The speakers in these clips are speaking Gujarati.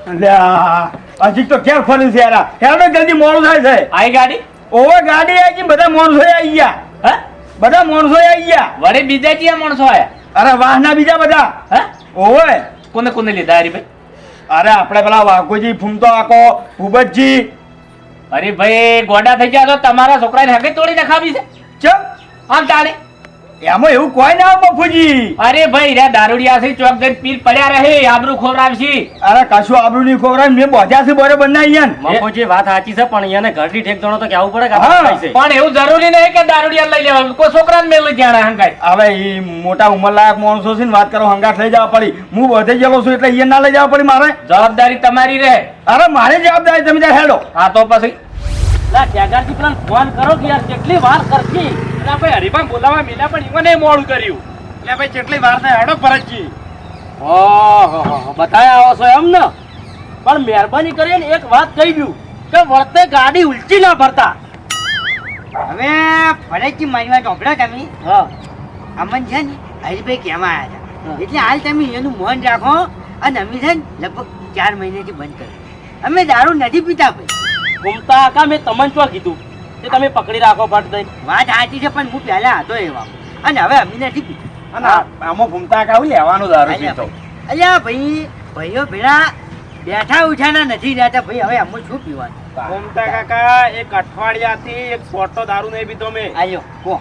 હજી તો ક્યાં ફરી છે યાર હેડો જલ્દી મોડું થાય છે આઈ ગાડી ઓવે ગાડી આવી ગઈ બધા માણસો આવી ગયા હે બધા માણસો આવી ગયા વડે બીજા કયા માણસો આયા અરે વાહના બીજા બધા હે ઓવે કોને કોને લીધા હરીભાઈ અરે આપણે પેલા વાઘોજી ફૂમતો આકો ભૂપતજી અરે ભાઈ ગોડા થઈ ગયા તો તમારા છોકરાને હગે તોડી નખાવી છે ચમ આમ તાણે એમાં એવું કોઈ ના આવે બફુજી અરે ભાઈ રે દારૂડિયા છે ચોક જઈને પીર પડ્યા રહે આબરૂ ખોવરાવશી અરે કશું આબરૂ નહીં ખોવરાય મેં બોધ્યા છે બરોબર ના અહીંયા મફુજી વાત સાચી છે પણ અહીંયાને ઘરડી ઠેક જણો તો કેવું પડે કે હા. આપણે ખાય છે. પણ એવું જરૂરી નહીં કે દારૂડિયા લઈ લેવાનું કોઈ છોકરાને મેલું જાણે હંગાય હવે એ મોટા ઉંમરલાયક માણસો છે ને વાત કરો હંગાટ લઈ જવા પડી હું બધે ગયેલો છું એટલે અહીંયા ના લઈ જવા પડી મારે જવાબદારી તમારી રહે અરે મારી જવાબદારી તમે ત્યાં હેડો હા તો પછી લા ત્યાગારજી પેલા ફોન કરો કે યાર કેટલી વાર કરતી એટલે ભાઈ હરીભાઈ બોલાવા મિલા પણ ઈવને મોડું કર્યું એટલે ભાઈ કેટલી વાર થાય હેડો ભરતજી ઓહો બતાયા આવો છો એમ ને પણ મહેરબાની કરીને એક વાત કહી દઉં કે વળતે ગાડી ઉલટી ના ભરતા હવે ફરજથી મારી વાત સાંભળો તમે હા અમન છે ને હરીભાઈ કહેવા આવ્યા હા. હતા એટલે હાલ તમે એનું મન રાખો અને અમે છે ને લગભગ 4 મહિનાથી બંધ કર્યું અમે દારૂ નથી પીતા ભાઈ ઘૂમતા કા મેં તમને શું કીધું કે તમે પકડી રાખો ફટ દઈ વાત સાચી છે પણ હું પહેલા હતો એવા અને હવે અમે નથી પીતા અને આમાં ઘૂમતા કાવું લેવાનું દારૂ પીતો અલ્યા ભાઈ ભાઈઓ ભેળા બેઠા ઉઠાના નથી રહેતા ભાઈ હવે અમે શું પીવાનું ઘૂમતા કાકા એક અઠવાડિયાથી એક પોટો દારૂ નહીં પીતો મેં આલ્યો કો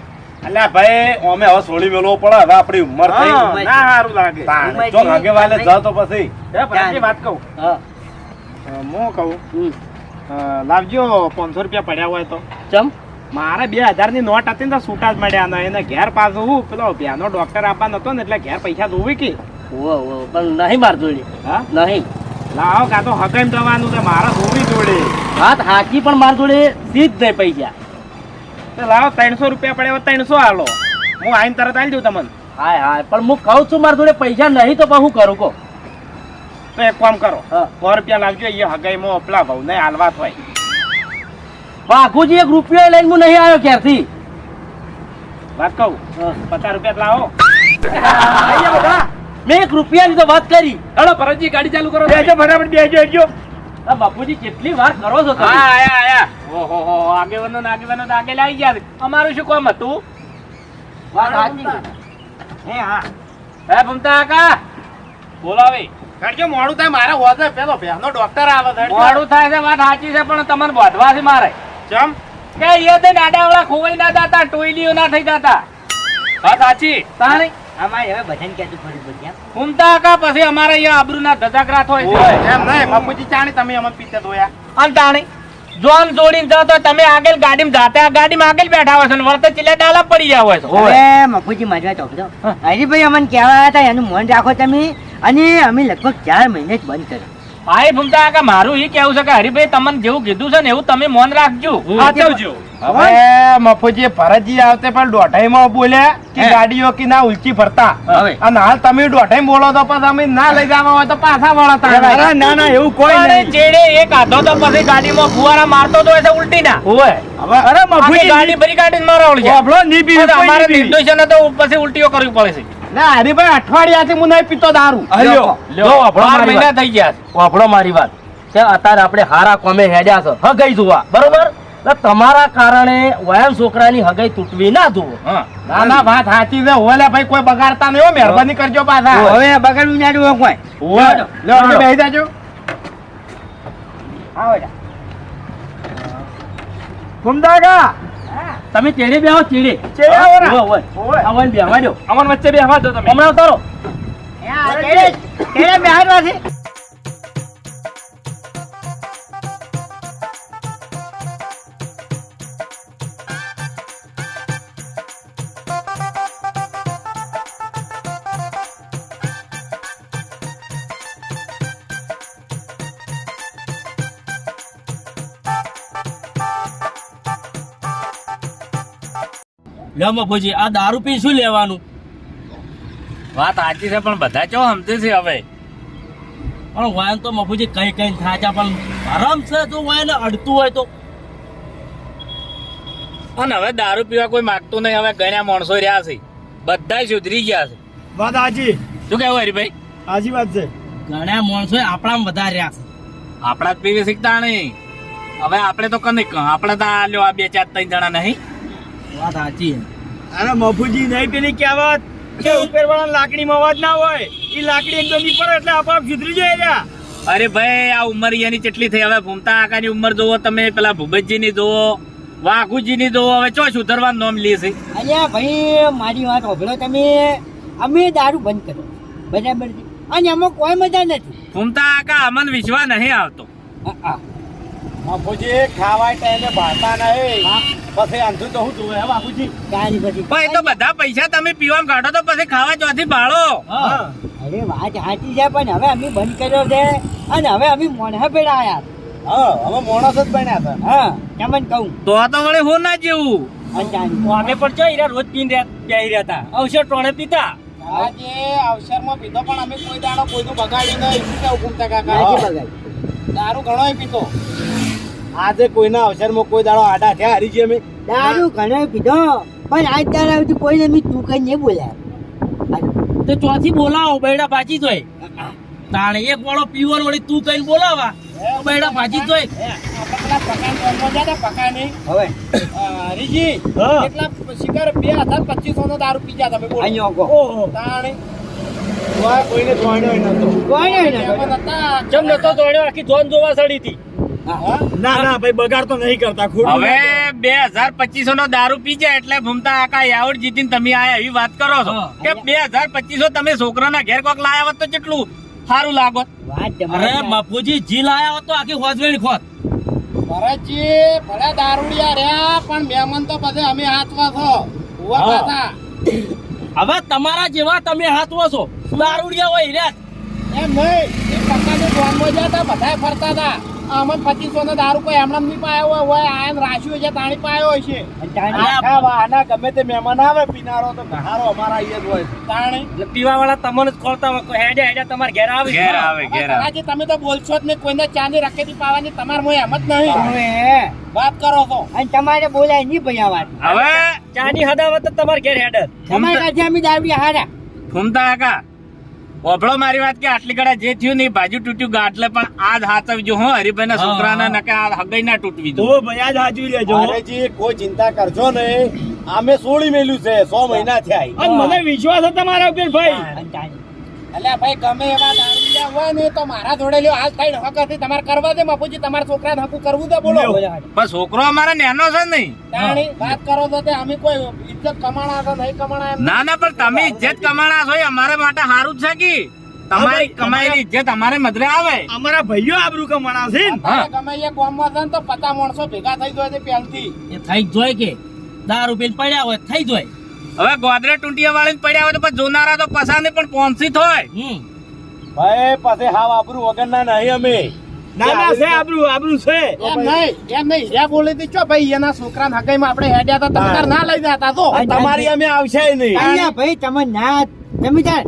અલ્યા ભાઈ અમે હવે છોડી મેળવો પડે હવે આપણી ઉંમર થઈ હા, ના સારું લાગે ઉંમર જો થઈ. ભાગે વાલે જાવ તો પછી વાત કહું હા હું કહું લાવજો 500 રૂપિયા પડ્યા હોય તો ચમ મારે 2000 ની નોટ હતી ને તો છૂટા જ મળ્યા ના એને ઘેર પાછું હું પેલો પ્યાનો ડોક્ટર આપવાનો હતો ને એટલે ઘેર પૈસા જોવી કે ઓ પણ નહીં માર જોડી હા નહીં લાવો કાં તો હગામ જવાનું છે મારે જોવી જોડે વાત સાચી પણ માર જોડે સીધ નહીં પૈસા તો લાવો 300 રૂપિયા પડ્યા હોય 300 હાલો હું આઈને તરત આલી દઉં તમને હાય હાય પણ હું કહું છું માર જોડે પૈસા નહીં તો પણ હું કરું કહો તો એક કામ કરો હા 100 રૂપિયા લાવજો એ હગાઈમાં પેલા ભાવ ને હાલવા થાય બાકુજી એક રૂપિયો લઈને હું નહીં આવ્યો ક્યારથી વાત કહું હા. 50 રૂપિયા લાવો મેં એક રૂપિયાની તો વાત કરી હેડો ભરતજી ગાડી ચાલુ કરો બેજો ફટાફટ બેજો આ બાપુજી કેટલી વાર કરો છો તમે હા આયા ઓહો આગેવાનો ને આગળ આવી ગયા છે. અમારું શું કામ હતું વાત સાચી છે. હે હા હે ભમતા કાકા બોલાવે કરજો મોડું થાય મારે હોજે પેલો ભેનો ડોક્ટર આવે છે મોડું થાય છે વાત સાચી છે પણ તમને બોધવા છે મારે ચમ કે એ તે દાડાવાળા ખોવાઈ ના જાતા ટોયલીઓ ના થઈ જાતા વાત સાચી તાણી અમારે હવે બધાને કહેતું ફરી બધ્યા ઘૂમતા કા પછી અમારે અહીંયા આબરૂ ના ધજાગરાત હોય છે એમ નહીં બાપુજી ચાણી તમે અમને પીતે ધોયા અને તાણી જોન જોડીને જાઓ તો તમે આગળ ગાડીમાં જાતા ગાડીમાં આગળ બેઠા હોય છે ને વળતે ચીલે ડાલા પડી ગયા હોય છે હવે મફુજી મારી વાત સાંભળો હરીભાઈ અમને કહેવા હતા એનું મન રાખો તમે અને અમે લગભગ 4 મહિને જ બંધ કર્યું ભાઈ ભૂમતા કાકા મારું એ કેવું છે કે હરીભાઈ તમને જેવું કીધું છે ને એવું તમે મૌન રાખજો સાચવજો હવે મફુજી ભરતજી આવતે પણ દોઢાઈમાં બોલ્યા કે ગાડીઓ કે ના ઉલટી ફરતા હવે. અને હાલ તમે દોઢાઈ બોલો તો પછી અમે ના લઈ જવા હોય તો પાછા વળતા ના ના એવું અરે ચેડે એક આધો તો પછી ગાડીમાં ફુવારા મારતો તો એટલે ઉલટી ના હોય અરે આખી ગાડી ભરી કાઢીને મારવડી જાય. આપણો ની પીવી, પછી અમારે કોઈ ની પીવી. નિર્દોષોને તો પછી ઉલટીઓ કરવી પડે છે ના હરીભાઈ અઠવાડિયાથી હું નહીં પીતો દારૂ લ્યો, વાપરો 12 મારી મહિના વાત. થઈ ગયા છે. વાપરો મારી વાત કે અત્યારે આપણે હારા કોમે હેડ્યા છે હગાઈ જોવા બરોબર એટલે તમારા કારણે વયમ છોકરાની હગાઈ તૂટવી ના જોવો હા. ના ના વાત સાચી છે ઓલે ભાઈ કોઈ બગાડતા નહીં હો મહેરબાની કરજો પાછા હવે બગાડવું ના જોવો કોઈ ઓય લ્યો તમે બેસી જાજો આવો જા. ઘુમદાગા તમે ચેડે બેહો ચેડે ચેડે આવો ને. ઓય, ઓય. ઓય. આવો ને બેહવા દો અમન વચ્ચે બેહવા દો તમે હમણાં ઉતારો કેળે બેહાડવા છે લ્યો મફુજી આ દારૂ પી શું લેવાનું વાત સાચી છે પણ બધા ચો સમજે છે હવે પણ વાયન તો મફુજી કઈ કઈ થાચા પણ આરામ છે જો વાયન અડતું હોય તો અને હવે દારૂ પીવા કોઈ માગતું નહીં હવે ઘણા માણસો રહ્યા છે બધા સુધરી ગયા છે વાત હાજી શું કહેવું હરીભાઈ હાજી વાત છે ઘણા માણસો આપણામાં વધારે રહ્યા છે આપડા જ પીવી શીખતા નહીં. હવે આપણે તો કને આપણે તો આ લ્યો આ 2-4-3 જણા નહીં. વાત સાચી અરે મફુજી નહીં પેલી કહેવત કે ઉપરવાળા લાકડીમાં અવાજ ના હોય એ લાકડી એકદમ ની પડે એટલે આપોઆપ સુધરી જાય રહ્યા. અરે ભાઈ આ ઉંમર એની કેટલી થઈ હવે ભૂમતા કાકાની ઉંમર જોવો તમે, પેલા ભૂપતજી ની જોવો, વાઘુજી ની જોવો, હવે ચો સુધરવાનું નામ લે છે. અલ્યા ભાઈ મારી વાત સાંભળો તમે, અમે દારૂ બંધ કર્યો બરાબર છે અને એમાં કોઈ મજા નથી. ભૂમતા કાકા અમને વિશ્વાસ નહીં આવતો. મફુજી ખાવાય ટાઈમે ભાતા નહીં પછી આંધું તો હું જોવે હે બાપુજી. ગાડી બધી પણ એ તો બધા પૈસા તમે પીવામાં કાઢો તો પછી ખાવા ચોથી ભાળો. અરે વાત સાચી છે પણ હવે અમે બંધ કર્યો છે અને હવે અમે મોઢા પેડા આયા. હા હવે માણસ જ બન્યા હતા. હા તમને કહું તો વળે હું ના જેવું. અમે પણ જો હીરા રોજ પીને રહ્યા હતા, અવસર ટોણે પીતા. આજે અવસરમાં પીધો પણ અમે કોઈ દાડો કોઈનું બગાડી નહીં. શું કેવું ઘૂમતા કાકા? આજે બગાડ. દારૂ ઘણોય પીતો. આજે કોઈના અવસરમાં કોઈ દાડો આડા થયા હરીજી અમે. દારૂ ઘણો પીધો પણ આજ દાડા સુધી કોઈને મેં તું કઈ નહીં બોલ્યા. તો ચોથી બોલાવો બૈડા ભાજી જોઈ. તાણે એક વાળો પીવર વળી તું કઈ બોલાવા બૈડા ભાજી જોઈ. પેલા પકાન બોલવા ગયા હતા પકાની. હવે હરીજી કેટલા શિકાર 2250 નો દારૂ પી ગયા તમે બોલો. અહીંયા કહો. ઓહો તાણી કોઈને જોડ્યો નતો. કોઈને નહીં. એમાં નતા. ચમ નતો દોડ્યો, આખી ધોન જોવા સડી હતી. ના ના ભાઈ બગાડ તો નહીં કરતા. હવે 2250 નો દારૂ પી જાય એટલે ભૂમતા કાકા એવોર્ડ જીતીને તમે આયા એવી વાત કરો છો કે 2250 તમે છોકરાના ઘેર કોક લાયા હોત તો કેટલું સારું લાગોત. વાત અરે તમારી. બાપુજી જી લાયા હોત તો આખી હોજવેણી ખોત. ભરતજી ભલે દારૂડિયા રહ્યા પણ મહેમાન તો બધે અમે હાથવા છો. ઉભા પાછા. હવે તમારા જેવા તમે હાથવો છો, દારૂડિયા હોય હિરાત. એમ નહીં એ પકાની ધોનમાં ગયા હતા બધાય ફરતા હતા. આમાં 2500 નો દારૂ કોઈ એમણામ નહીં પાયો હોય આયન રાખ્યું છે તાણી પાયો હોય છે. આખા વાહના ગમે તે મહેમાન આવે પીનારો તો ઘારો અમારા અહીંયા જ હોય છે. તાણી એટલે પીવા વાળા તમને જ ખોલતા હોય, હેડે હેડે તમારે ઘેર આવે. ઘેર આવે ઘેર આવે. કદાચ તમે તો બોલશો જ નહીં. કોઈને ચાની રકેતી પાવાની તમારે મોય એમ જ નહીં. હવે વાત કરો છો. અને તમારે બોલાય નહીં ભાઈ આ વાત. હવે ચાની હદાવત જ તમારે ઘેર હેડે. તમારે કાছে અમે દારૂડિયા હારા. ભૂમતા કાકા ઓભળો મારી વાત કે આટલી કડા જે થયું ને બાજુ તૂટ્યું ગાંઠલે પણ આજ હાચવજો હો હરીભાઈ ના છોકરાના નકે આ હગાઈ ના તૂટવી દો. અરેજી કોઈ ચિંતા કરજો નહીં. અમે સોળી મેલ્યું છે 100 મહિના થયા. મને વિશ્વાસ હતો તમારા ઉપર ભાઈ. અને તાણી. અલ્યા ભાઈ ગમે એવા દારૂડિયા હોય ને તો મારા જોડે લ્યો હાલ થઈ હક હતી તમારે કરવા દે બાપુજી. તમારા છોકરાને હકુ કરવું તો બોલો. પણ છોકરો અમારા નેનો છે નહીં. તાણી વાત કરો તો તે અમે કોઈ ઇજ્જત કમાણા છે નહીં કમાણા એમ. ના ના પણ તમે ઇજ્જત કમાણા છો એ અમારા માટે સારું જ છે કે તમારી કમાયેલી ઇજ્જત અમારે મધરે આવે. અમારા ભાઈઓ આબરૂ કમાણા છે ને. હા. ગમે એ ગામમાં છે ને તો 50 માણસો ભેગા થઈ જાય પહેલથી. એ થઈ જ જોય કે દારૂ પીને પડ્યા હોય થઈ જોય. હવે ગોદરે ટુંટિયા વાળી પડ્યા હોય તો પછી જોનારા તો પસાને પણ પોંચી હોય. ભાઈ પાસે હાવ આબરૂ વગરના નહીં અમે. ના ના છે આબરૂ આબરૂ છે. એમ નહીં હીરા બોલી દી ચો ભાઈ એના છોકરાને હગાઈમાં આપણે હેડ્યા હતા તમારે ના લઈ જતા તો તમારી અમે આવશે નહીં. અલ્યા ભાઈ તમે ના તમે તાર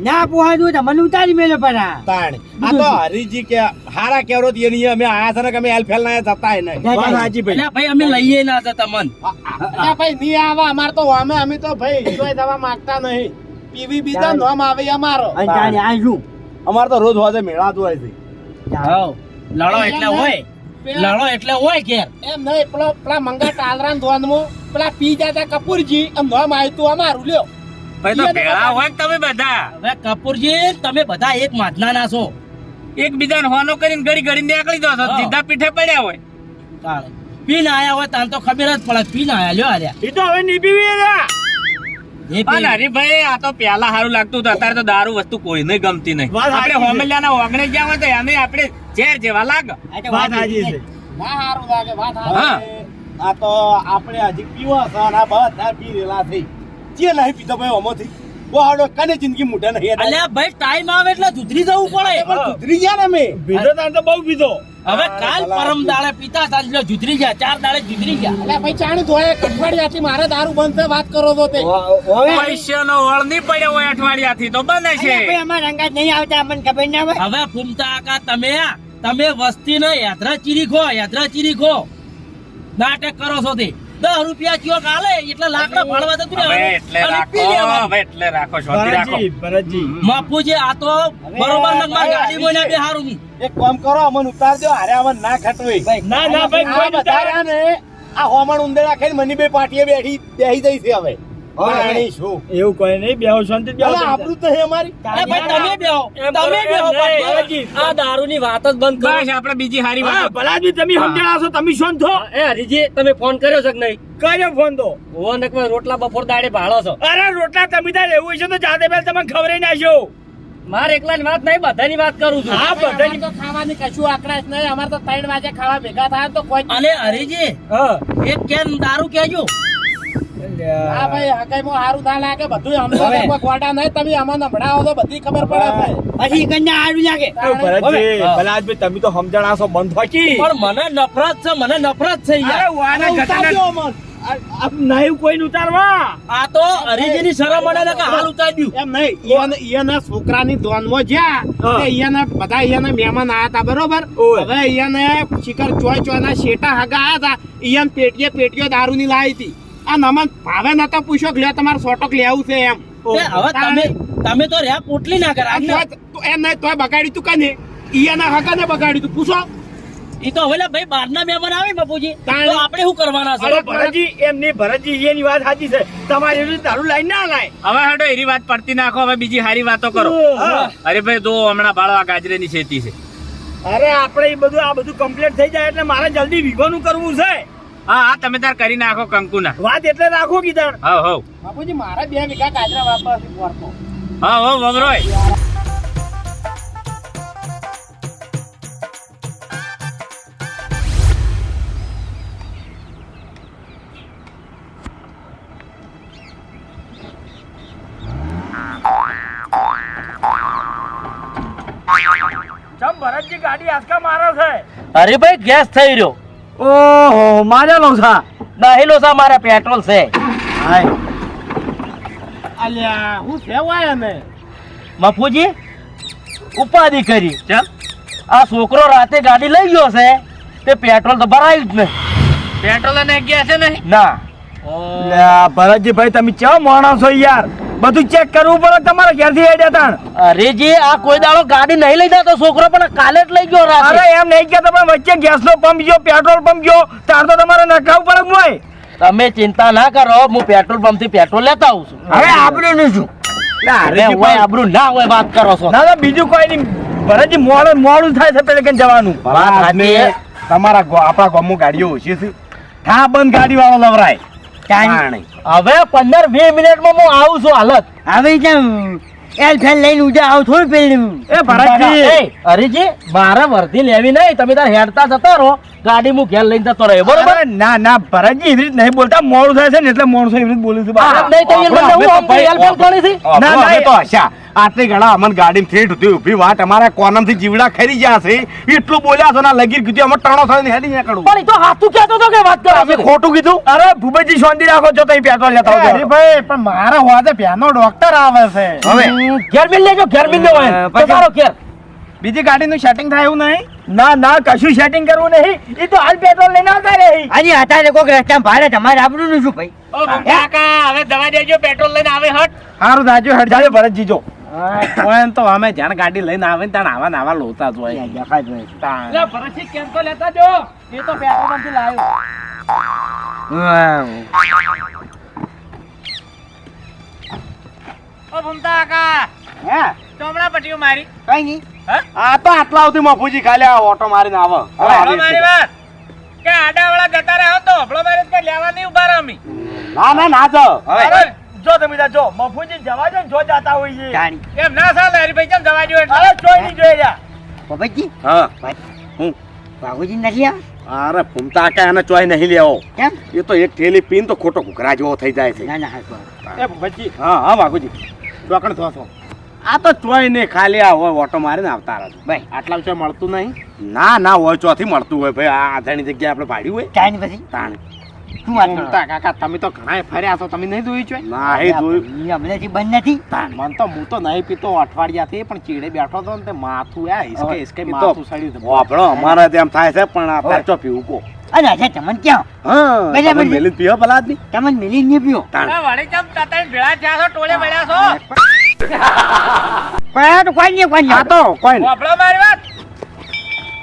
ના પોહાડું તો મને ઉતારી મેલો પડા. તાણી આ તો હરીજી કે હારા કેવરો એની અમે આયા છે ને કે અમે એલફેલ ના જતાય નહીં. વાત સાચી ભાઈ. એટલે ભાઈ અમે લઈએ ના જતા મન. આ ભાઈ નહીં આવા અમાર તો અમે તો ભાઈ જોઈ દવા માંગતા નહીં. પીવી બીજા નોમ આવે અમારો. અને તાણી આ શું? અમાર તો રોજ હોજે મેળાતું હોય છે. હાવ લડો એટલે હોય, લડો એટલે હોય ઘેર. એમ નહીં પેલા મંગા ટાલરાન ધોનમાં પેલા પી જતા કપૂરજી એમ નોમ આવ્યું તું અમારું લ્યો. ભાઈ તો ભેળા હોય કે તમે બધા હવે કપૂરજી તમે બધા એક માધના ના છો. એકબીજાને હોનો કરીને ઘડી ઘડી નીકળી જાવ છો સીધા પીઠે પડ્યા હોય. તાણે પીને આયા હોય તાન તો ખબર જ પડે પીને આયા લ્યો આર્યા. એ તો હવે નહીં પીવી રહ્યા. એ પી અને હરીભાઈ આ તો પેલા સારું લાગતું હતું અત્યારે તો દારૂ વસ્તુ કોઈને ગમતી નહીં. વાત સાચી આપણે છે. હોમલિયાના ઓગણે ગયા હોય તો અમે આપણે ઝેર જેવા લાગે. આ તો વાત સાચી છે. ના હારું લાગે વાત સાચી. હા. આ તો આપણે હજી પીવા છે અને આ બધા પી રેલા થઈ. જે નહીં પીતો ભાઈ ઓમાંથી બોહાડો કને જિંદગી મોઢા નહીં. અલ્યા ભાઈ ટાઈમ આવે એટલે સુધરી જવું પડે. પણ સુધરી ગયા ને અમે. પીધો તાર તો બહુ પીધો. હવે કાલ પરમ દાડે પીતા હતા એટલે જુદરી ગયા, 4 દાડે જુદરી ગયા. અલ્યા ભાઈ ચાણી ધોય અઠવાડિયાથી મારે દારૂ બંધ છે વાત કરો તો તે. હવે પૈસાનો વળ નહીં પડ્યો હોય અઠવાડિયાથી તો બને છે. અલ્યા ભાઈ અમારા રંગાત નહીં આવતા અમને ખબર ના હોય. હવે ફૂમતા આકા તમે વસ્તી ને યાત્રા ચીરી ખો નાટક કરો છો તે 10 રૂપિયા કયો કાલે એટલે લાકડા ફાળવા જતું હવે રહેવાનું. એટલે અને રાખો પી લેવાનું. હવે એટલે રાખો શાંતિ રાખો બાપુજી આ તો બરોબર ને મારી ગાડી મોને બે હારું નહીં. એક કામ કરો અમન ઉતારજો અરે અમન ના ખટવી ના ના ભાઈ કોઈ નથી બતાવ્યા ને આ હોમણ ઉંદરા ખાઈને મની બે પાટીએ બેસી જઈ છે હવે જાણી શું એવું કોઈ નહીં બેહો શાંતિ બેહો અલા, આબરૂ તો હે અમારી અરે ભાઈ તમે બેહો તમે બેહો બાપુ. આ દારૂની વાત જ બંધ કરો. બસ આપણે બીજી હારી હા વાત ભલાજી તમે સમજણા છો તમે શાંત થો એ હરીજી તમે ફોન કર્યો છે કે નહીં? કર્યો ફોન તો ઓવો ને કોઈ રોટલા બપોર દાડે ભાળો છો. અરે રોટલા તમે તાર એવું છે તો જાતે પહેલા તમને ખબર નાખ્યો મારે એકલાની વાત નહીં બધાની વાત કરું છું. હા અમારે બધાની તો ખાવાની કશું આકડાશ નહીં અમારે તો 3 વાગે ખાવા ભેગા થાય તો કોઈ અને હરીજી હા એક કેન દારૂ કેજો. હા ભાઈ હકાઈમાં હારું ના લાગે બધું અમને કોઈ ગોડા નહીં તમે અમને સંભળાવો તો બધી ખબર પડે છે પછી કન્યા આડું લાગે. ભલાજી હા. ભલાજી તમે તો સમજણા છો બંધ થાકી પણ મને નફરત છે મને નફરત છે યાર. અરે વાના ઉતારજો ઘટના અમન. આપ નહીં કોઈ ઉતારવા આ તો હરીજીની શરમ મને કે હાલ ઉતાર્યું. એમ નહીં ઈયાના છોકરાની ધોનમાં જ્યાં હા. તે ઈયાના બધા ઈયાના મહેમાન આયા હતા બરોબર ઓય. હવે ઈયાને શિખર ચોય ના શેટા હગા આયા હતા ઈયાન પેટીઓ દારૂની લાવી હતી આ નમન ભાવે નતો પૂછ્યો કે લે તમારે સોટક લેવું છે એમ તે હવે તમે તો રહ્યા પોટલી ના કરા એમ નહીં તોય બગાડી તું કને ઈયાના હગાને બગાડી તું પૂછો ઈ તો હવે લે ભાઈ બહારના મહેમાન આવે બાપુજી તાણે. તો આપણે શું કરવાના છે? અરે ભરતજી એમ નહીં ભરતજી એની વાત સાચી છે તમારી એવી દારૂ લાઈન ના લાય હવે હેડો એરી વાત પડતી નાખો હવે બીજી હારી વાતો કરો હા. અરે ભાઈ જો હમણાં બાળો આ ગાજરેની ખેતી છે અરે આપણે આ બધું કમ્પ્લીટ થઈ જાય એટલે મારે જલ્દી વિવાહનું કરવું છે હા હા તમે તાર કરી નાખો કંકુના વાત એટલે રાખો કીધા હવ હવ બાપુજી મારા 2 વીઘા ગાજરા વાપરવા છે વર્ષનો. હવ હવ વગરોય ચમ ભરતજી ગાડી આસકા મારે છે અરે ભાઈ ગેસ થઈ રહ્યો. ઓહો મારેલો છે દહેલો છે મારે પેટ્રોલ છે. અલ્યા હું સેવાય ને બાપુજી ઉપાધિ કરી ચમ આ છોકરો રાતે ગાડી લઈ ગયો છે તે પેટ્રોલ તો ભરાયું જ નહીં. પેટ્રોલ અને ગેસ છે નહીં ના ભરતજી ભાઈ તમે કેવા માણસ છો યાર બધું ચેક કરવું પડે તમારે ઘેરથી હેડ્યા તાણ અરે જે આ કોઈ દાડો ગાડી નહીં લઈ જતો છોકરો પણ કાલે જ લઈ ગયો અરે રાતે. એમ નહીં કેતો પણ વચ્ચે ગેસનો પંપ ગયો પેટ્રોલ પંપ ગયો તાર તો તમારે નખાવું પડે મોય તમે ચિંતા ના કરો હું પેટ્રોલ પંપ થી પેટ્રોલ લેતા આવું છું. હવે આપણે નહીં શું અરે હોય આબરૂ ના હોય વાત કરો છો. ના ના બીજું કોઈ નહીં ભરતજી મોડું થાય છે પેલે કઈ જવાનું વાત સાચી છે. તમારા આપણા ગામમાં ગાડીઓ ઓછી છે હા બંધ ગાડી વાળો લવરાય હવે 15-20 મિનિટમાં હું આવું છું હાલત. હવે જેમ એલ ફેલ લઈને ઉજા આવ થોડું પેલું એ ભરતજી એ, હરીજી મારે વર્ધી લેવી નહીં તમે તાર હેડતા જતા રહો ગાડી હું ઘેર લઈને જતો રહ્યો બરોબર. અરે ના ના ભરતજી એવી રીત નહીં બોલતા મોડું થાય છે ને એટલે માણસો એવી રીત બોલું છું આ નહીં તો એ મને હું સમજુ, હેલ્પ કોની થી? ના, ના, તો હશા આટલી ઘણા અમન ગાડી ફેટ હતી ઉભી વાત અમારા કોનમ થી જીવડા ખરી ગયા છે એટલું બોલ્યા છો ના લગીર કીધું અમે ટણો થઈને હેડી નીકળું પણ ઈ તો હાથું કહેતો હતો કે વાત કરો તમે ખોટું કીધું અરે ભૂપતજી શાંતિ રાખો છો તઈ પેટ્રોલ લેતા આવજો અરે ભાઈ પણ મારા હોદે ભ્યાનો ડોક્ટર આવે છે હવે ઘેર મિલ લેજો ઘેર મિલ લેવો હોય પછી- તમારો ઘેર. બીજી ગાડીનું સેટિંગ થાય એવું નહીં ના ના કશું સેટિંગ કરવું નહીં એ તો હાલ પેટ્રોલ લઈને આવતા રહે હજી અત્યારે કોઈક રસ્તા ભાડે તમારે આપણું નું શું ભાઈ ઓ કાકા હવે દવા દેજો પેટ્રોલ લઈને આવે હટ સારું દાજો હેડ જાજો ભરતજી જો હોય તો અમે જ્યાં ગાડી લઈને આવે ને ત્યાં આવા નાવા લોતા જ હોય દેખાય જ હોય. તાણ. લે, ભરતજી કેમ તો લેતા જો એ તો પેટ્રોલ પંપથી લાવ્યો. ઓ ભૂમતા કાકા હે ચોમડા પટ્ટીઓ મારી કઈ નહીં આ તો આટલા સુધી મફુજી ખાલી આ ઓટો મારીને આવે હવે હળો આવી મારી વાત કે આડાવાળા જતા રહ્યા તો હળો મારી કે લેવા નહીં ઉભા રહો અમે ના ના ના જો અરે જો તમે ત્યાં જો મફુજી જવા દો ને જો જાતા હોય છે જાણી એમ ના ચાલે હરીભાઈ કેમ જવા દો એટલે અરે જોઈ નહીં જોઈ રહ્યા બાબાજી હા હું બાબુજી નથી આ અરે ફૂમતા કે એને ચોય નહીં લેવો કેમ એ તો એક થેલી પીન તો ખોટો ઘૂઘરા જેવો થઈ જાય છે ના ના હા એ ભજી હા હા બાપુજી ડોકણ થોસો આ તો ચોય નહીં ખાલી આ હોય ઓટો મારીને આવતા રહે ભાઈ આટલા વિશે મળતું નહીં ના ના હોય ચોથી મળતું હોય ભાઈ આ આધારની જગ્યાએ આપણે ભાડ્યું હોય ચાઈ પછી તાણ શું વાત કરો ફૂમતા કાકા તમે તો ઘણા ફર્યા છો તમે નહીં જોયું છે ના એ જોયું હમણાંથી બંધ નથી મન તો હું તો નહીં પીતો અઠવાડિયાથી પણ ચીડે બેઠો હતો ને તે માથું આ હિસકે હિસકે એ તો માથું સડ્યું હતું. વાપરો અમારે તેમ થાય છે પણ આ પાછો પીવું કો અને આજે તમને ક્યાં હા બરાબર તમે છે. મેલી પીવો પેલા આદમી તમને મિલી નહીં પીઓ અરે વળી ચમ તાતા ભેળા થયા છો ટોળે મળ્યા છો પણ તો કોઈ નહીં કોઈ આ નહીં તો કોઈ નહીં. વાપરો મારી વાત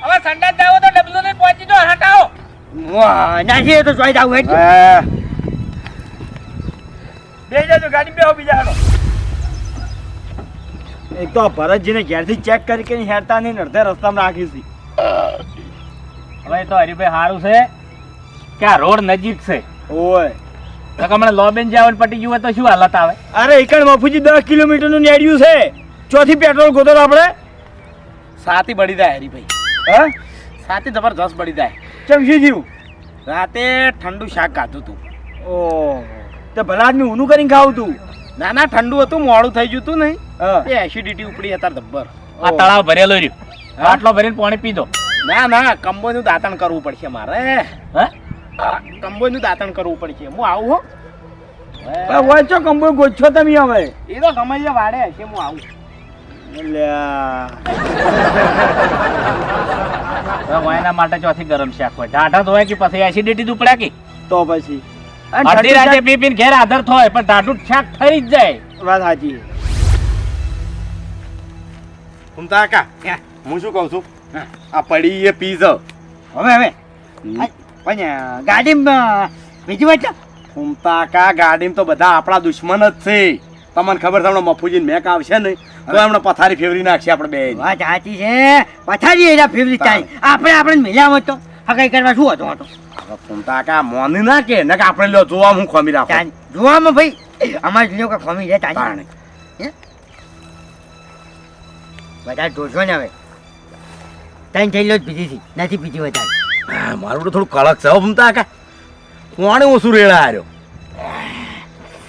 હવે સંડાસ જાવ તો ડબલું ને પહોંચી જો હટાવો વાહ નાસી તો જોઈ જાવ હેડ હા. બે જજો ગાડી બેહો બીજા હાલો. એક તો આ ભરતજીને ઘેરથી ચેક કરી કે હેરતા નહીં અડધે રસ્તામાં રાખી છે. હવે તો હરીભાઈ સારું છે કે આ રોડ નજીક છે ઓય તો હમણાં લોબેન જવાનું પટી ગયું હોય તો શું હાલત આવે અરે એકણ બાપુજી 10 કિલોમીટરનું નેડ્યું છે. ચોથી પેટ્રોલ ગોતો તો આપણે સાતી બળી જાય હરીભાઈ હા સાતી જબરજસ્ત બળી જાય ચમશી થયું રાતે ઠંડુ શાક ખાધું તું ઓહો તે ભલા આદમી ઊનું કરીને ખાવું તું ના ના ઠંડુ હતું મોડું થઈ ગયું તું નહીં હા એ એસિડિટી ઉપડી હતા જબ્બર આ તળાવ ભરેલો રહ્યું આટલો ભરીને પાણી પીધો ના ના કંબોયનું દાંતણ કરવું પડશે મારે હે કંબોયનું દાંતણ કરવું પડશે હું આવું હો વાંચો કંબો ગોછો તમે હવે એ તો ગમે તે વાડે હશે હું આવું લ્યા હવે એના માટે ચોથી ગરમ શાક હોય ટાઢા ધોય કે પછી એસિડિટી ઉપડ્યા કે તો પછી અડધી રાતે પી પીને ઘેર આધર થોય પણ ટાઢું શાક થઈ જ જાય વાત સાચી ઘૂમતા કાકા હું શું કહું છું આ પડી એ પીઝ હવે હવે પણ ગાડીમાં બીજી વાત છે ઘૂમતા કા ગાડીમાં તો બધા આપણા દુશ્મન જ છે તમને ખબર છે હમણાં મફુજીને મેક આવશે ને તો એમણે પથારી ફેરવી નાખશે આપણે બે વાત સાચી છે પથારી એના ફેવરિટ ચાલી આપણે મિલાવો તો હા કઈ કરવા શું હતો હતો ઘૂમતા કા મોની ના કે ને કે આપણે લ્યો જોવા હું ખોમી રાખો ચાલ જોવામાં ભાઈ અમારે લ્યો કે ખમી છે તારી તાણે. વધારે જોશો ને હવે ત્રણ થયેલો જ પીધી હતી નથી પીધી વધારે મારું તો થોડું કડક છે હો ઘૂમતા કા કોણે ઓછું રેડા હાર્યો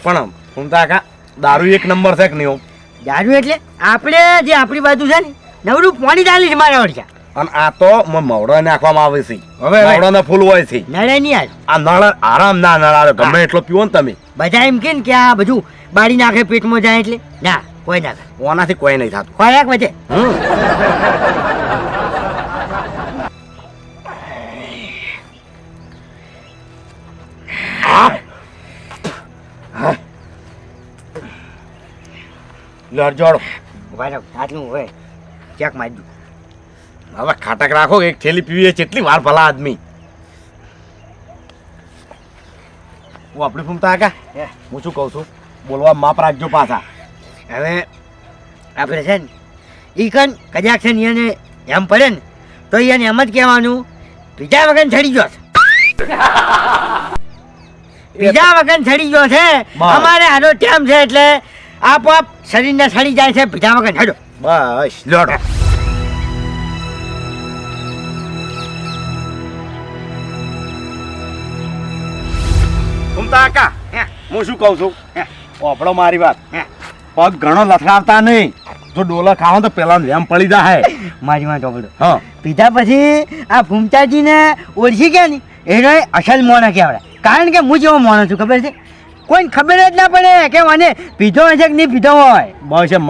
પણ ઘૂમતા કા દારૂ એક નંબર છે કે નહીં દારૂ એટલે આપણે જે આપણી બાજુ છે ને નવરું પાણી ડાલી છે મારા ઓળખ્યા અને આ તો મવડો નાખવામાં આવે છે હવે. મવડો ફૂલ હોય છે નડે નહીં આજ આ નળ આરામ ના નળ આવે ગમે એટલો પીવો ને તમે બધા એમ કે ને કે આ બધું બાળી નાખે પેટમાં જાય એટલે ના કોઈ ના કરે ઓનાથી કોઈ નહીં થતું ખોરાક વધે લડજોડો ઉભા રહો આટલું હોય ચેક મારી દઉં હવે ખાટક રાખો એક થેલી પીવી છે એટલી વાર ભલા આદમી હું આપણે ફૂમતા કા હું શું કહું છું બોલવા માપ રાખજો પાછા હવે આપણે છે ને ઈ કન કદાચ છે ને એને એમ પડે ને તો એને એમ જ કહેવાનું પીઝા વગર છડી ગયો છે પીઝા વગર છડી ગયો છે બસ. અમારે આનો ટાઈમ છે એટલે આપોઆપ શરીરને સડી જાય છે પીઝા વગર છડો બસ લડો ફૂમતા કા હું શું કહું છું ઓપડો મારી વાત પગ ઘણો લથડાવતા નહીં જો ડોલા ખાવા તો પેલા લેમ પડી જાય મારી માં ચોપડો હા પીધા પછી આ ભૂમતાજીને ઓળખી ગયા ને એનો અસલ મોણો કહેવાય કારણ કે હું જેવો મોણો છું ખબર છે કોઈને ખબર જ ના પડે કે મને પીધો હશે કે નહીં પીધો હોય બસ એ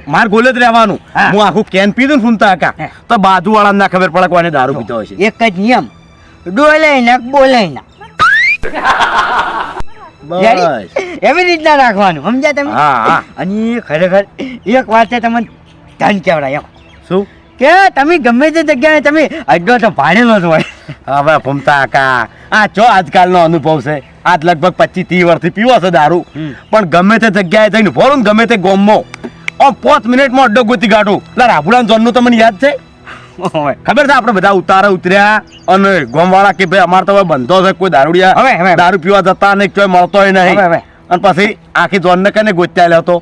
માર ગોલે જ રહેવાનું હા. હું આખું કેન પીધું ને ફૂમતા કા હા. તો બાજુ વાળા ના ખબર પડે કોને દારૂ પીધો હશે એક જ નિયમ ડોલે ના બોલે ના બસ એવી રીતના રાખવાનું સમજ્યા તમે હા, હા. અને ખરેખર એક વાત છે તમને ધન કહેવાય એમ શું કે તમે ગમે તે જગ્યાએ તમે અડ્ડો તો ભાડેલો જ હોય હવે ફૂમતા કા આ ચો આજકાલનો અનુભવ છે આજ લગભગ 25-30 વર્ષથી પીવો છે દારૂ પણ ગમે તે જગ્યાએ જઈને ફોરું ગમે તે ગોમમાં આમ 5 મિનિટમાં અડ્ડો ગોતી કાઢું એટલે રાબુડા જોનનું તમને યાદ છે ખબર છે આપણે બધા ઉતારા ઉતર્યા અને ગોમવાળા કે ભાઈ અમારે તો હવે બંધો છે કોઈ હવે, દારૂડિયા દારૂ પીવા જતા ને કોઈ મળતોય નહીં હવે. અને પછી આખી જોનને કને ગોત્યા લ્યો તો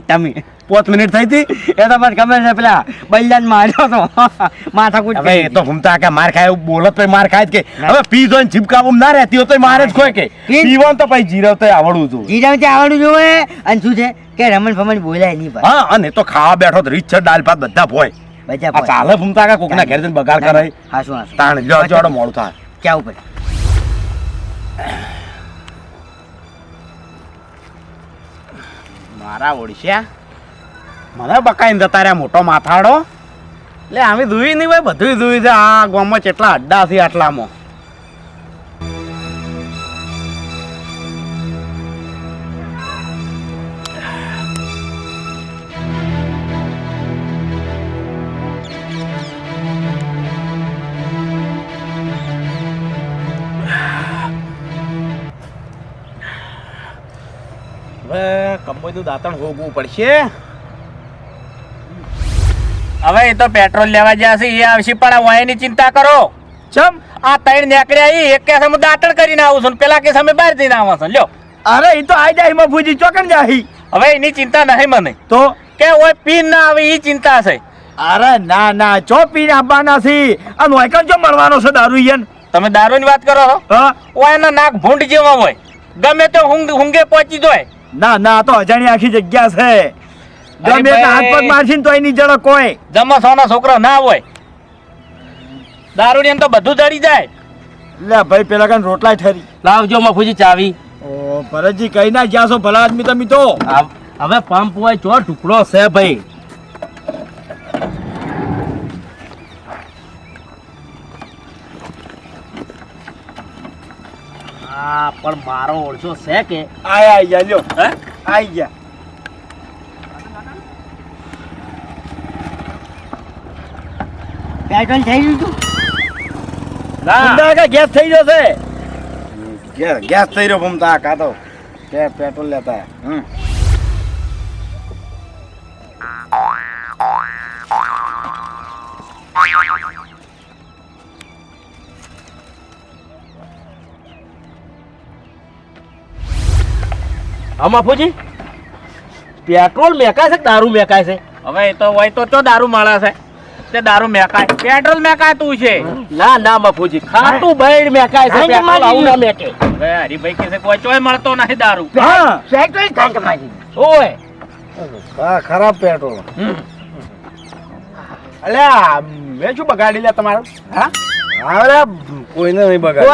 તમે 5 મિનિટ થઈ હતી એ તો મને ખબર છે પેલા બલિદાન માર્યો તો માથાકૂટ હવે એ તો ઘૂમતા કે માર ખાય એવું બોલત તો માર ખાય જ કે હવે પી જોઈને જીભકાબુમ ના રહેતી હોય તો મારે જ ખોય કે પીવાનું તો પછી જીરવ તો આવડવું જોઈએ જીરાવતી આવડું જોવે અને શું છે કે રમણ ફમણ બોલાય નહીં ભાઈ હા અને એ તો ખાવા બેઠો તો રીત છે દાલ ભાત બધા ભોય બધા આ ચાલે ફૂમતા કા કોકના ઘેર જઈને બગાડ કરાય હાસું તાણ જોડો મોડું થાય ક્યાં ઉપર મારા ઓડિશા મને બકાઈને જતા રહ્યા મોટો માથાડો એટલે અમે જોઈ નહીં ભાઈ બધું જોયું છે આ ગામમાં કેટલા અડ્ડા છે આટલામાં બધું દાંતણ હોગવું પડશે. હવે એ તો પેટ્રોલ લેવા ગયા છે એ આવશે પણ આ વાયની ચિંતા કરો. ચમ આ ત્રણ નીકળ્યા એ એક કેસ અમે દાંતણ કરીને આવું છું ને પેલા કેસ અમે બહાર જઈને આવા છું. લ્યો અરે એ તો આઈ જાય મફુજી ચોકન જાહી હવે એની ચિંતા નહીં મને તો કે ઓય પીન ના આવે એ ચિંતા છે. અરે ના ના ચો પીને આપવાના છે આ નોયકન ચો મળવાનો છે દારૂ ઈયન તમે દારૂની વાત કરો છો હા ઓય એના નાક ભૂંડ જેવા હોય ગમે તો હુંગે પહોંચી જાય. ના ના આ તો અજાણી આખી જગ્યા છે ગમે તે હાથ પગ મારશી ને તો એની જડો કોઈ જમસવાના છોકરા ના હોય દારૂની તો બધું જડી જાય. લે ભાઈ પેલા કન રોટલા ઠરી લાવજો મફુજી ચાવી. ઓ ભરતજી કઈ ના ગયા છો ભલા આદમી તમે તો હવે પંપ હોય ચો ટુકડો છે ભાઈ. હા પણ મારો ઓળશો છે કે આઈ ગયા લ્યો હે આઈ ગયા પેટ્રોલ થઈ ગયું તું ના ઊંડા ગેસ થઈ ગયો છે ગેસ થઈ રહ્યો ભમતા કાતો પેટ્રોલ લેતા હે. હા મફુજી પેટ્રોલ મેકાય છે કે દારૂ મેકાય છે? હવે એ તો હોય તો ચો દારૂ મળે છે તે દારૂ મેકાય પેટ્રોલ મેકાય તું છે. ના ના મફુજી ખાતું બૈડ મેકાય છે પેટ્રોલ આવું ના મેકે. હવે હરીભાઈ કે છે કોઈ ચોય મળતો નથી દારૂ. હા પેટ્રોલ ટાંક મારી ઓય હા ખરાબ પેટ્રોલ. અલ્યા મેં શું બગાડી લે તમારું? હા અરે કોઈને નહીં બગાડ.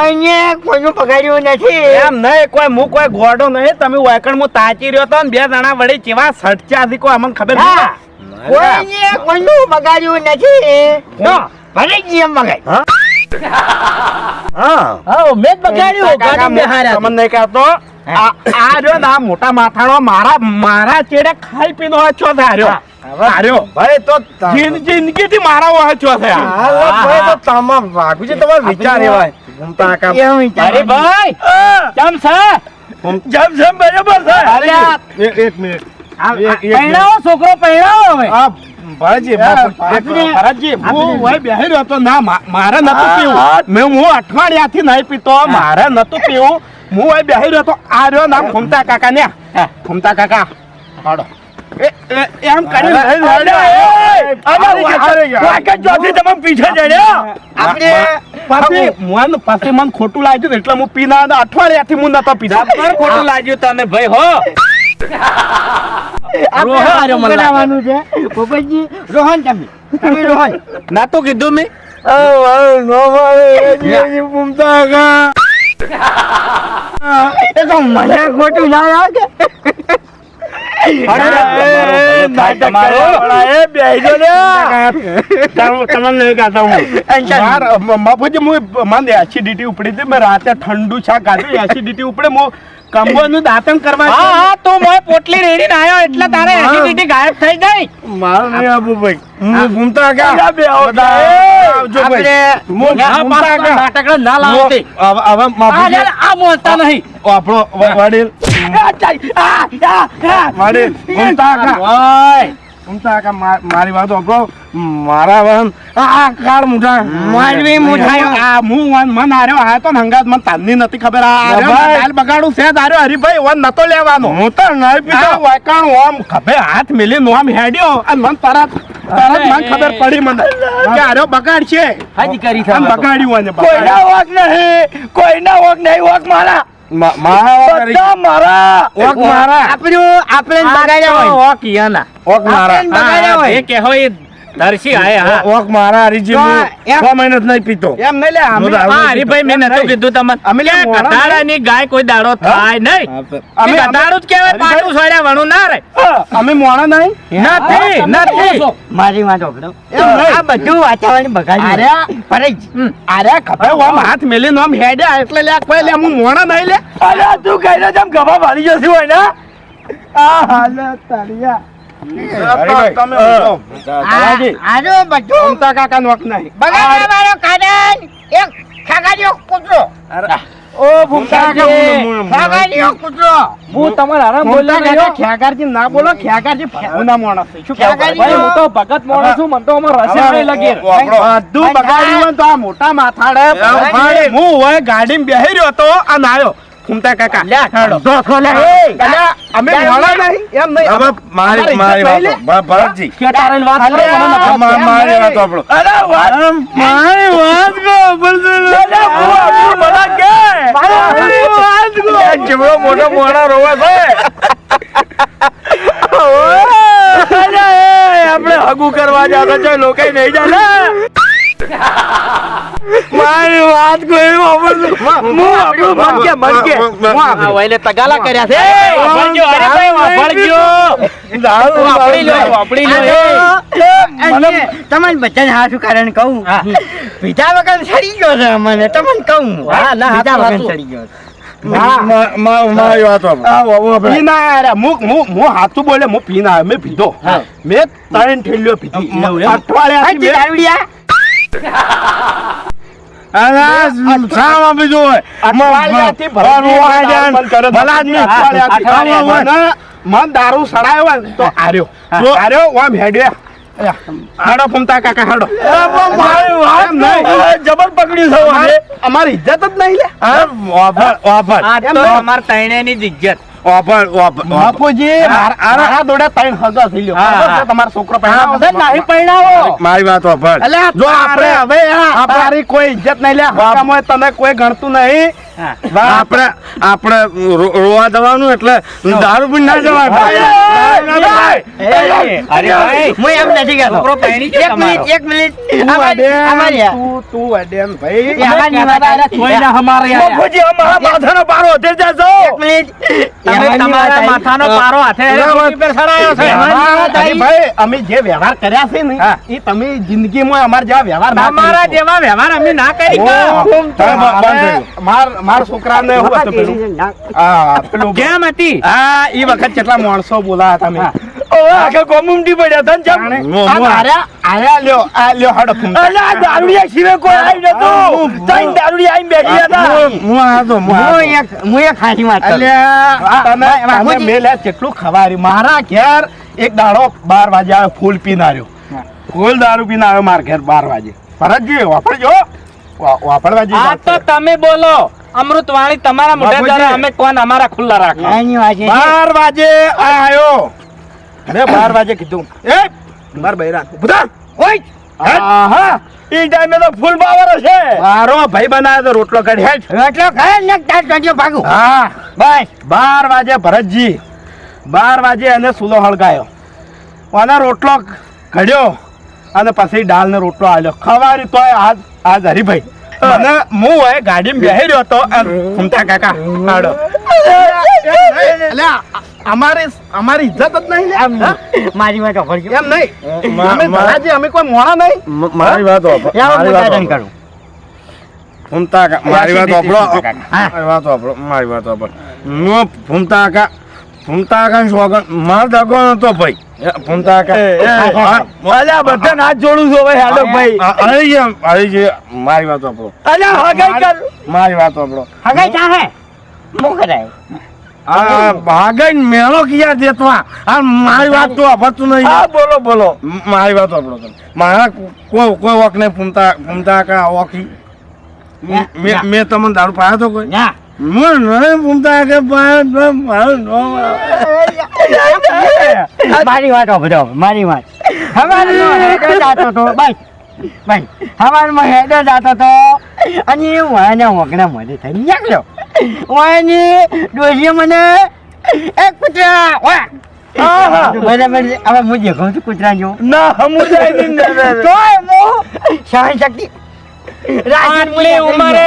કોઈનું પગાડ્યું નથી એમ નહીં કોઈ હું કોઈ ગોડો નહીં તમે વાયકણ હું તાચી રહ્યો તો ને બે જણા વળી કેવા સટચ્યા હતી કોઈ અમને ખબર હા. નહીં. કોઈનું બગાડ્યું નથી તો ભલે જ એમ બગાડ હા હા મેં જ બગાડ્યું ગાડી બેહાર્યા તમને નહીં કહેતો આ રહ્યો ને આ મોટા માથાનો મારા ચેડે ખાઈ પીનો હોય છો હાર્યો હાર્યો ભાઈ તો જિંદગીથી મારા વાહ છો છે ભાઈ તો તમામ વાગુ છે તમારે વિચાર એવાય ઘૂમતા કામ હરીભાઈ કેમ છે? જમ જમ બરાબર છે અલ્યા, એક મિનિટ પહેણાવો છોકરો પહેણાવો હવે. આ ભાઈજી ભરતજી હું ભાઈ બેહી રહ્યો તો ના મારે નતું પીવું હું અઠવાડિયાથી નહીં પીતો મારે નતું પીવું હું ભાઈ બેહી રહ્યો તો આ રહ્યો નામ ફૂમતા કાકા ને ફૂમતા કાકા હાડો એમ કરી તમે પીછે જડ્યો આપણે પછી મને ખોટું લાગ્યું એટલે હું પીના અઠવાડિયાથી હું નતો પીધા પણ ખોટું લાગ્યું તને ભાઈ હો. આપણે બનાવવાનું છે પોપટજી રોહન તમે રોહન નાતું કીધું મેં એ તો મને ખોટું ના લાગે એસિડિટી ઉપડી હતી મેં રાતે ઠંડુ શાક ખાધું એસિડિટી ઉપડે હું કંબોનું દાંતણ કરવા હા હા તું મોય પોટલી રેડીને આવ્યો એટલે તારે એસિડિટી ગાયબ થઈ ગઈ. મારું નહીં આપું ભાઈ હું ઘૂમતા કા નાટકડા ના લાવો તે. આ મોનતા નહીં આપણો વડીલ વડીલ ઘૂમતા કા ઓય ઘૂમતા કા મારી વાત આપણો મારા વહન આ કાળ મુઠા માલવી મુઠાયો આ હું મન આર્યો આ તો હંગાત મને તારની નથી ખબર આ દાલ બગાડું છે તારો હરીભાઈ વન નતો લેવાનો હું તો નહીં પીતો વાયકાણ ઓમ ખભે હાથ મેલી નો આમ હેડ્યો અને મન તરત મને ખબર પડી મને કે આર્યો બગાડ છે હાજી કરી આમ છે બગાડ્યું અને કોઈના વોક નહીં કોઈના વોક નહીં વોક મારા બધા મારા ઓક મારા આપણે બગાડ્યા હોય ઓક યાના ઓક મારા આપણે બગાડ્યા હોય એ કે હોય દર્શી આય હા ઓક મારા હરીજી હું 6 મહિના નહીં પીતો એમ નહીં લે અમે હા હરીભાઈ મેં નતું કીધું તમને અમે કે મોડા કટાળાની ગાય કોઈ દાડો થાય નહીં અમે કટાળું જ કહેવાય પાટું સોયડા વણું ના રે અમે મોણા નહીં નથી નથી મારી વાત ઓગળો આ બધું વાતાવરણ બગાડ્યું પરે જ અરે ખબર આમ હાથ મેલી નો આમ હેડ્યા એટલે લે કોઈ લે હું મોણા નહીં લે અરે તું કઈ ને જેમ ગભા ભારી જશે હોય ને આ હાલત તાળિયા તમે આજો બધું ઘૂમતા કાકા નો વખ નહીં બગાડ્યા મારો કાદન એક ખાગાડ્યો કૂતરો ઓ ભૂમતા કાકા હું તમારા આરામ બોલ્યો નહીં હો. ખ્યાગારજી ના બોલો ખ્યાગારજી ભાવના માણસ છે. શું ભાઈ, હું તો ભગત માણસ છું, મને તો આમાં રસે નહીં લાગે. બધું બગાડ્યું હોય તો આ મોટા માથાડે હું હોય ગાડીમાં બેહી રહ્યો તો અને આવ્યો ફૂમતા કાકા અલ્યા, અમે મોડા નહીં એમ નહીં હવે મારી મારી અમારી વાતો ભરતજી કે તારે વાત કરો, મને નફરત. મારી વાતો આપણો મારી વાત જેવડો મોટો મોડા રોવા છે આપણે હગું કરવા જાતો છે લોકો નહીં જાને મારી વાત કોઈ આ વયલે તગાલા કર્યા છે. વાપરજો, હરીભાઈ, વાપરજો. વાપરી લો, વાપરી લો, એ. તમને બધાને હાથું કારણ કહું પીધા વગર સડી ગયો છે મને તમને કહું હા, ના, પીધા હાથું, વગર હાથું. સડી ગયો છે. મારી વાતો આપણો પીના હું હાથું બોલે હું પીના આવ્યો મેં પીધો મેં 3 ઠેલીઓ પીધી અઠવાડિયાથી મેં- દારૂડિયા સામ આપી જો અઠવાડિયાથી ભરતજી બંધ કરે. અઠવાડિયાથી. મને- મને દારૂ સડાયો હોય ને તો આર્યો ઓમ હેડ્યો હાડો ફમતા કાકા હાડો જબર પકડ્યું છે અમારી ઇજ્જત જ નહીં લે ઓફર ઓફર આ તો અમાર તૈણેની જ ઇજ્જત. ઓફર ઓફર બાપુજી મારા દોડે 3 હગા થઈ લ્યો હા, ખબર હા. છે તમારો છોકરો પહેણાવો છે? નહીં પરણાવો. મારી વાત ઓફર અલ્યા, જો આપણે હવે આપણી કોઈ ઇજ્જત નહીં લે હગામાં તને કોઈ ગણતું નહીં આપણે આપણે રોવા દવાનું એટલે દારૂ પણ ના જવાય હરીભાઈ, હું એમ નથી કહેતો છોકરો પરણી ગયો તમારો. એક મિનિટ તું અમારી તું અડેન ભાઈ એ અમારી વાત આવે. કોઈને હમારે આયા. બાપુજી અમારા માથાનો પારો હોતે જશો એક મિનિટ તમે તમારા માથાનો પારો હાથે ઉપર સડાયો છે. ભાઈ અમે જે વ્યવહાર કર્યા છે ને એ તમે જિંદગીમાં અમાર જેવા વ્યવહાર ના તમારા કરી જેવા વ્યવહાર અમે ના કરી કે. માર છોકરાને એવું હતું પેલું હા પેલું કેમ હતી? હા એ વખત કેટલા માણસો બોલાયા તમે આખા કોમુમટી પડ્યા તન ચમ આયા લ્યો હાડો અલા દારૂડિયા સિવાય કોઈ આવી નતું તઈ દારૂડિયા આઈને બેઠી હતા હું આ તો હું એક હાથી વાત કરું. અલ્યા તને મેલે કેટલું ખવાર્યું મારા ઘેર એક દાડો 12 વાગે આવ્યો ફૂલ પીને આવ્યો ફૂલ દારૂ પીને આવ્યો મારા ઘેર 12 વાગે ફરજજી વાપરજો વાપરવા આ તો તમે બોલો અમૃતવાણી તમારા મોઢે બાપુજી. દ્વારા અમે કોણ અમારા ખુલ્લા રાખો. એની વાત છે. 12 વાગે આવ્યો મેં 12 વાગે કીધું એ માર બૈરા બધા ઓય હા ઈ ટાઈમે તો ફૂલ પાવર છે મારો ભાઈ બનાવ્યો તો રોટલો કાઢી હેઠ રોટલો ખાય ને તાર ટોટિયો ભાગું હા બસ 12 વાગે ભરતજી 12 વાગે એને સુલો હળગાયો અને રોટલો ઘડ્યો અને પછી દાળ ને રોટલો આલ્યો ખવારી તોય આજ હરીભાઈ અને હું હોય ગાડીમાં બેહી રહ્યો તો ફૂમતા કાકા હાડો અમારી ઇજ્જત જ નહીં લે. હા? મારી વાત ઓફરજો એમ નહીં અમે ભલાજી અમે કોઈ મોણા નહીં મારી વાત ઓફર મારી વાત ઓફર કરું ફૂમતા કા મારી વાત ઓફરો હા. મારી વાત ઓફરો મારી વાત ઓફર હું ફૂમતા કા શોગન માર દગો નતો ભાઈ ફૂમતા કા અલ્યા બધાને હાથ જોડું છું હવે હેડો ભાઈ આવી છે મારી વાત ઓફરો અલ્યા હગાઈ કર મારી વાત ઓફરો હગાઈ ચા હે મો કરાય આ ભાગઈ મેળો કિયા દેતવા આ મારી વાત તો અભતું નહીં હા બોલો બોલો મારી વાત ઓફરો તમે મારા કોઈ વખ ને ફૂમતા કા ઓખી મેં તમને દારૂ પાયો તો કોઈ ના હું નહીં ફૂમતા કે પાયો મારું મારી વાત ઓફરો મારી વાત હવારમાં હેડો જાતો તો બસ બસ હવારમાં હેડો જાતો તો અને વાને વગણા મને થઈ નીકળ્યો વાની ડોશીએ મને એક કૂતરા વાહ બરાબર છે. હવે હું જે કહું છું કૂતરા જો ના સમુદાય ની તોય હું સહન શક્તિ આટલી ઉંમરે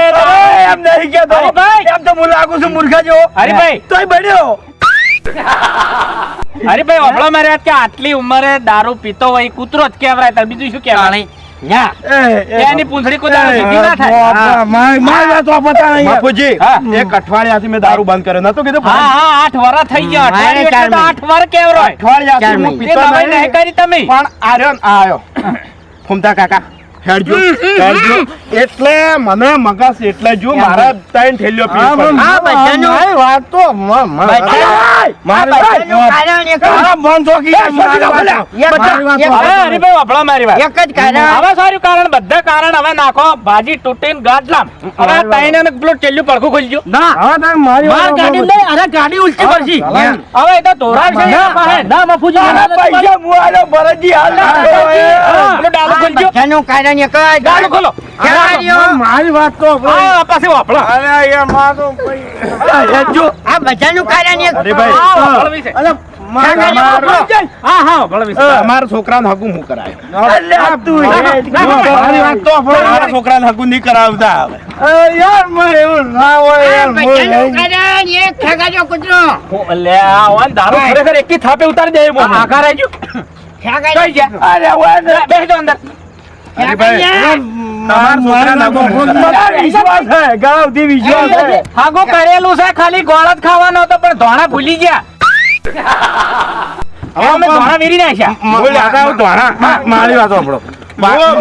એમ નહીં કેતો હરીભાઈ. એમ તો હું લાગુ છું મૂર્ખા જેવો હરીભાઈ તોય બન્યો હરીભાઈ વફળો માર્યા કે આટલી ઉંમરે દારૂ પીતો હોય કૂતરો જ કહેવાય તાર બીજું શું કહેવાય? ના એની પૂંછડી કુદાડો સીધી ના થાય. મારી વાત વાપરતા નહીં બાપુજી હા. એક અઠવાડિયાથી મેં દારૂ બંધ કર્યો નતું કીધું હા હા 8 વર્ષ થઈ ગયા. મારે અઠવાડિયું એટલે તો 8 વર્ષ કેવરાય. અઠવાડિયાથી હું ચાર એ પીતો દવાઈ નહીં. નહીં કરી તમે. પણ આર્યો ને આ આવ્યો ફૂમતા કાકા હેડજો હેડજો એટલે મને મગસ એટલે જો મારા ત્રણ થેલીઓ પીવી પડી. આ બધાનું મારી વાત તો મારી બધાનું કારણ એક જ. બંધ ચોકી એક જ કારણ હવે સારું કારણ બધા કારણ હવે નાખો ભાજી તૂટીને ગાડલામ હવે તાઈને ને પેલું ચેલ્લું પડખું ખોલજો મારી માર ગાડી નહીં, અરે ગાડી ઉલટી પડશે. હવે એ તો ધોરાય છે એના પાસે. ના બાપુજી, પૈસા મુઆલો ભરતજી હાલ નાખો પેલું ડાલું ખોલજો બધાનું કારણ એક જ. ડાલું ખોલો મારી વાત તો આ પાસે વાપરો અરે યાર માં તો હેડજો આ બધાનું કારણ એક. અરે ભાઈ આ વાપરવી છે. હા હા વાપરવી છે. અમારા છોકરાને હગું હું કરાય મારી વાત તો મારા છોકરાને હગું નહીં કરાવતા યાર મને એવું ના હોય આ બધાનું કારણ એક ઠગાજો કૂતરો. લે આ ઓન દારૂ ખરેખર એકી થાપે ઉતારી દે એમ આકાર આવજો ઠગાજો. કઈ ગયા અરે બેસજો અંદર અરે ભાઈ તમારા છોકરાને હગું વિશ્વાસ છે ગાવથી વિશ્વાસ છે હાગો કરેલું છે ખાલી ગોળ જ ખાવાનો હતો પણ ધોણા ભૂલી ગયા હવે અમે ધોણા વેરી નાખ્યા હું લેતા આવું ધોણા મારી વાત સાંભળો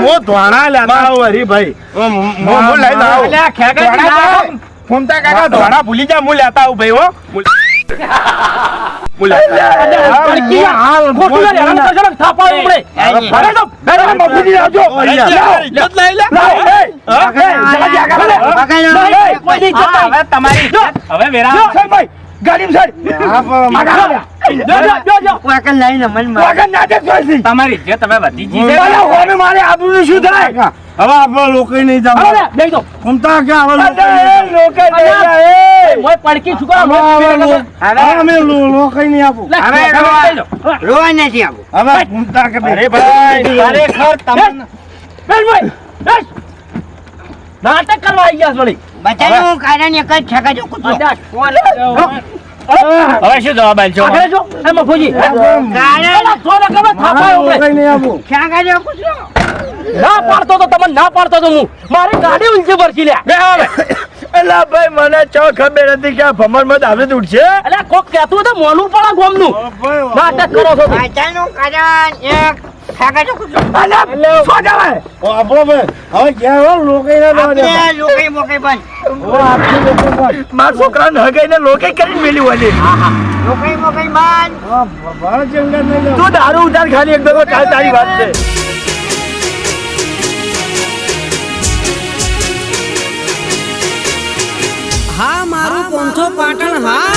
હું ધોણા લેતા આવું હરીભાઈ હું લઈને આવું અલ્યા ખેગાજી ના ફૂમતા કાકા ધોણા ભૂલી જા હું લેતા આવું ભાઈ હો હું લેતા પડકી હાલ ખોટું ના હેરાન કરશો ને, થાપાડવું પડે. અરે તો બેટા બાપુજી આવજો હવે તમારી હવે વેરા વાકણ લઈને મનમાં. તમારી જે તમે વધી જી છે મારે આબરૂ શું થાય હવે આપણે લોકો નહીં અરે, જાવ બેસી જાઓ. ફૂમતા કે હવે ઓય, પડકી શું કરો? અમે લોકો નહીં આપું લે, હવે બેસી જાઓ. રોવા નથી આવું. હવે ફૂમતા કે અરે ભાઈ ખરેખર તમને બેસ ભાઈ, બેસ. નાટક કરવા આવી ગયા છો વળી. બધાનું કારણ એક જ ઠગાજો કૂતરો. હવે શું જવાબ આલશો આગળ જો, એ મફુજી. કારણ પેલા સોના કમે થાપાડવું પડે. નહીં આપું ઠગાજો કૂતરો. ના પાડતો તો તમને ના પાડતો તો હું મારી ગાડી ઊંચી પડશે લ્યા. બે હવે એલા ભાઈ મને ચો ખબર નથી કે આ ભમરમાં દાવેદ ઉઠશે અલ્યા કોક કહેતું હતું મોનું પણ ગોમનું નાટક કરો છો તમે. બધાનું કારણ એક ઠગાજો કૂતરો. આપણો ભાઈ હવે ક્યાં લોકો આપણે લોકોઈ મોકઈ બંધ. મારા છોકરાને હગાઈને લોકો કરી મેલી હોય લોકોઈ મોકઈ બંધ. તું દારૂ ઉતાર ખાલી એક દફો કાલ તારી વાત છે હા મારું 500 પાટણ હા